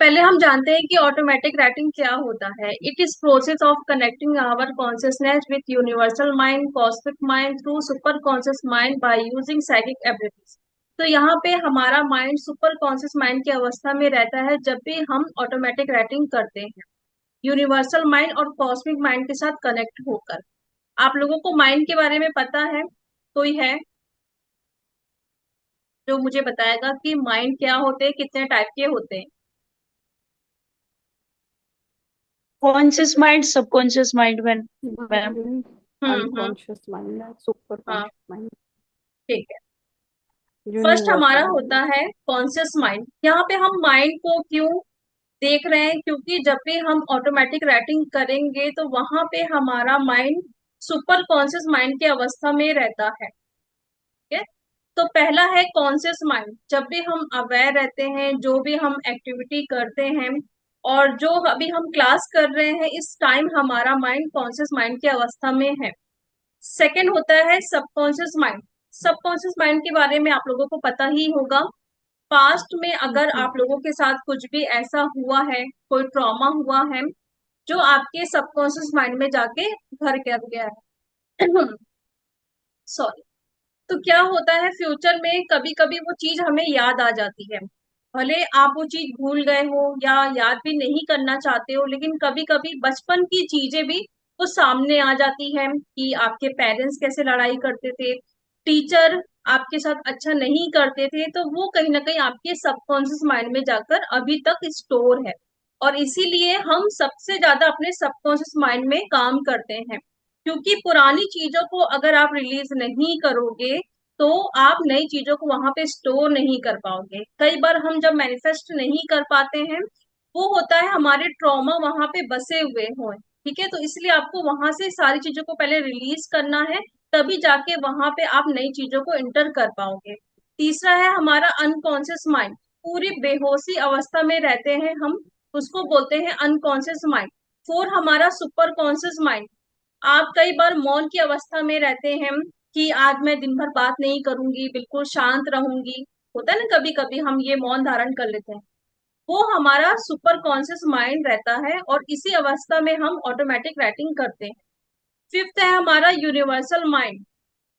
पहले हम जानते हैं कि ऑटोमेटिक राइटिंग क्या होता है। It is process of connecting our consciousness with universal mind, cosmic mind through super conscious mind by using psychic abilities. तो यहाँ पे हमारा माइंड सुपर कॉन्शियस माइंड की अवस्था में रहता है जब भी हम ऑटोमेटिक राइटिंग करते हैं, यूनिवर्सल माइंड और कॉस्मिक माइंड के साथ कनेक्ट होकर। आप लोगों को माइंड के बारे में पता है? कोई है जो मुझे बताएगा कि माइंड क्या होते हैं, कितने टाइप के होते हैं? कॉन्शियस माइंड, सबकॉन्शियस माइंड में मैम। हम्म। अनकॉन्शियस माइंड है, सुपर हाँ, कॉन्शियस माइंड, ठीक है। फर्स्ट हमारा यूनिवर्सल होता माइंड। है कॉन्शियस माइंड। यहाँ पे हम माइंड को क्यों देख रहे हैं? क्योंकि जब भी हम ऑटोमेटिक राइटिंग करेंगे तो वहां पे हमारा माइंड सुपर कॉन्शियस माइंड की अवस्था में रहता है। ठीक है। तो पहला है कॉन्शियस माइंड। जब भी हम अवेयर रहते हैं, जो भी हम एक्टिविटी करते हैं और जो अभी हम क्लास कर रहे हैं, इस टाइम हमारा माइंड कॉन्शियस माइंड की अवस्था में है। सेकंड होता है सबकॉन्शियस माइंड। सबकॉन्शियस माइंड के बारे में आप लोगों को पता ही होगा। पास्ट में अगर जी। आप लोगों के साथ कुछ भी ऐसा हुआ है, कोई ट्रॉमा हुआ है जो आपके सबकॉन्शियस माइंड में जाके घर कर गया है सॉरी। तो क्या होता है, फ्यूचर में कभी कभी वो चीज हमें याद आ जाती है। भले आप वो चीज भूल गए हो या याद भी नहीं करना चाहते हो, लेकिन कभी कभी बचपन की चीजें भी वो सामने आ जाती है कि आपके पेरेंट्स कैसे लड़ाई करते थे, टीचर आपके साथ अच्छा नहीं करते थे, तो वो कहीं ना कहीं आपके सबकॉन्शियस माइंड में जाकर अभी तक स्टोर है। और इसीलिए हम सबसे ज्यादा अपने सबकॉन्शियस माइंड में काम करते हैं, क्योंकि पुरानी चीजों को अगर आप रिलीज नहीं करोगे तो आप नई चीजों को वहां पे स्टोर नहीं कर पाओगे। कई बार हम जब मैनिफेस्ट नहीं कर पाते हैं, वो होता है हमारे ट्रॉमा वहां पे बसे हुए हों। ठीक है, तो इसलिए आपको वहां से सारी चीजों को पहले रिलीज करना है, तभी जाके वहां पे आप नई चीजों को इंटर कर पाओगे। तीसरा है हमारा अनकॉन्शियस माइंड। पूरी बेहोशी अवस्था में रहते हैं हम, उसको बोलते हैं अनकॉन्शियस माइंड। फोर हमारा सुपर कॉन्शियस माइंड। आप कई बार मौन की अवस्था में रहते हैं कि आज मैं दिन भर बात नहीं करूंगी, बिल्कुल शांत रहूंगी। होता है ना, कभी कभी हम ये मौन धारण कर लेते हैं। वो हमारा सुपर कॉन्शियस माइंड रहता है और इसी अवस्था में हम ऑटोमेटिक राइटिंग करते हैं। फिफ्थ है हमारा यूनिवर्सल माइंड।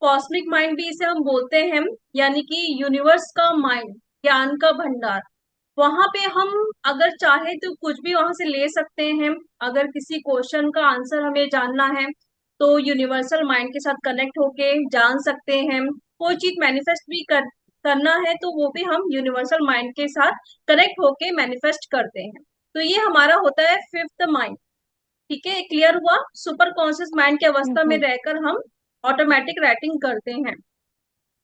कॉस्मिक माइंड भी इसे हम बोलते हैं, यानी कि यूनिवर्स का माइंड, ज्ञान का भंडार। वहां पे हम अगर चाहे तो कुछ भी वहां से ले सकते हैं। अगर किसी क्वेश्चन का आंसर हमें जानना है तो यूनिवर्सल माइंड के साथ कनेक्ट होके जान सकते हैं। कोई चीज मैनिफेस्ट भी करना है तो वो भी हम यूनिवर्सल माइंड के साथ कनेक्ट होके मैनिफेस्ट करते हैं। तो ये हमारा होता है फिफ्थ माइंड। ठीक है, क्लियर हुआ? सुपर कॉन्शियस माइंड की अवस्था में हम्म। रहकर हम ऑटोमेटिक राइटिंग करते हैं।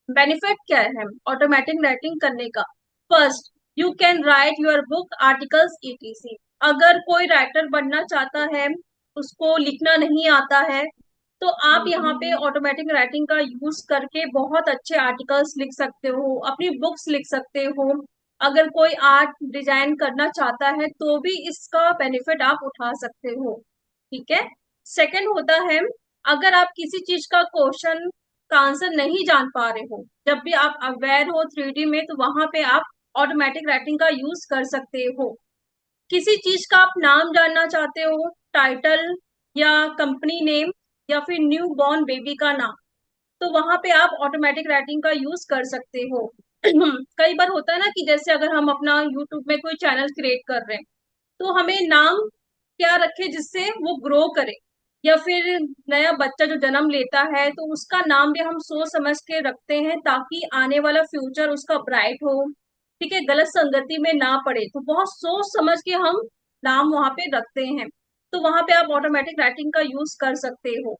बेनिफिट क्या है ऑटोमेटिक राइटिंग करने का? First, you can write your book, articles, etc. अगर कोई राइटर बनना चाहता है, उसको लिखना नहीं आता है, तो आप यहाँ पे ऑटोमेटिक राइटिंग का यूज करके बहुत अच्छे आर्टिकल्स लिख सकते हो, अपनी बुक्स लिख सकते हो। अगर कोई आर्ट डिजाइन करना चाहता है तो भी इसका बेनिफिट आप उठा सकते हो। ठीक है। सेकंड होता है, अगर आप किसी चीज का क्वेश्चन का आंसर नहीं जान पा रहे हो, जब भी आप अवेयर हो 3D में, तो वहां पे आप ऑटोमेटिक राइटिंग का यूज कर सकते हो। किसी चीज का आप नाम जानना चाहते हो, टाइटल या कंपनी नेम या फिर न्यू बॉर्न बेबी का नाम, तो वहां पे आप ऑटोमेटिक राइटिंग का यूज कर सकते हो कई बार होता है ना कि जैसे अगर हम अपना यूट्यूब में कोई चैनल क्रिएट कर रहे हैं, तो हमें नाम क्या रखे जिससे वो ग्रो करे, या फिर नया बच्चा जो जन्म लेता है तो उसका नाम भी हम सोच समझ के रखते हैं ताकि आने वाला फ्यूचर उसका ब्राइट हो। ठीक है, गलत संगति में ना पड़े, तो बहुत सोच समझ के हम नाम वहां पे रखते हैं। तो वहां पे आप ऑटोमेटिक राइटिंग का यूज कर सकते हो।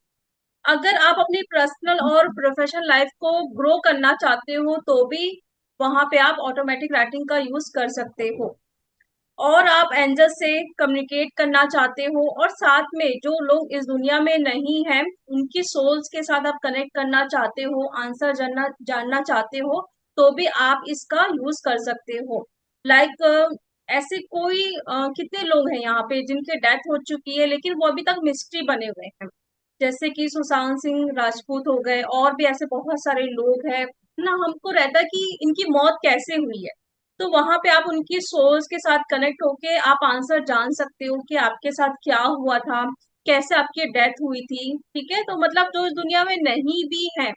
अगर आप अपनी पर्सनल और प्रोफेशनल लाइफ को ग्रो करना चाहते हो तो भी वहां पे आप ऑटोमेटिक राइटिंग का यूज कर सकते हो। और आप एंजल से कम्युनिकेट करना चाहते हो और साथ में जो लोग इस दुनिया में नहीं हैं, उनकी सोल्स के साथ आप कनेक्ट करना चाहते हो, आंसर जानना जानना चाहते हो, तो भी आप इसका यूज कर सकते हो। लाइक ऐसे कोई कितने लोग हैं यहाँ पे जिनकी डेथ हो चुकी है लेकिन वो अभी तक मिस्ट्री बने हुए हैं, जैसे कि सुशांत सिंह राजपूत हो गए, और भी ऐसे बहुत सारे लोग हैं ना। हमको रहता है कि इनकी मौत कैसे हुई है, तो वहां पे आप उनकी सोर्स के साथ कनेक्ट होके आप आंसर जान सकते हो कि आपके साथ क्या हुआ था, कैसे आपकी डेथ हुई थी। ठीक है, तो मतलब जो इस दुनिया में नहीं भी है,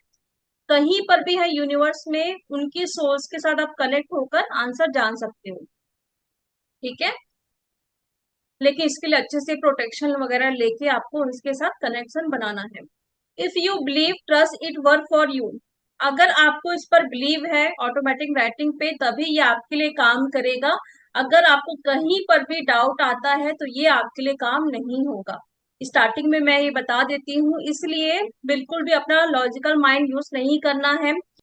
कहीं पर भी है यूनिवर्स में, उनकी सोर्स के साथ आप कनेक्ट होकर आंसर जान सकते हो। ठीक है, लेकिन इसके लिए अच्छे से प्रोटेक्शन वगैरह लेके आपको उसके साथ कनेक्शन बनाना है। If you believe trust it work for you, अगर आपको इस पर बिलीव है ऑटोमेटिक राइटिंग पे, तभी ये आपके लिए काम करेगा। अगर आपको कहीं पर भी डाउट आता है तो ये आपके लिए काम नहीं होगा। स्टार्टिंग में मैं ये बता देती हूँ, इसलिए बिल्कुल भी अपना लॉजिकल माइंड यूज नहीं करना है।